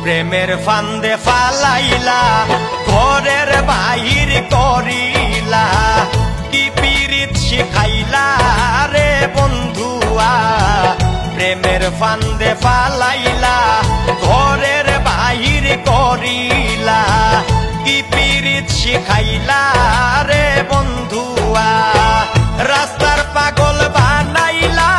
প্রেমের ফান্দে ফালাইলা ঘরের বাহির করিলা কি পীড়িত শিখাইলা রে বন্ধুয়া প্রেমের ফান্দে ফালাইলা ঘরের বাহির করিলা কি পীড়িত শিখাইলা রে বন্ধুয়া রাস্তার পাগল বানাইলা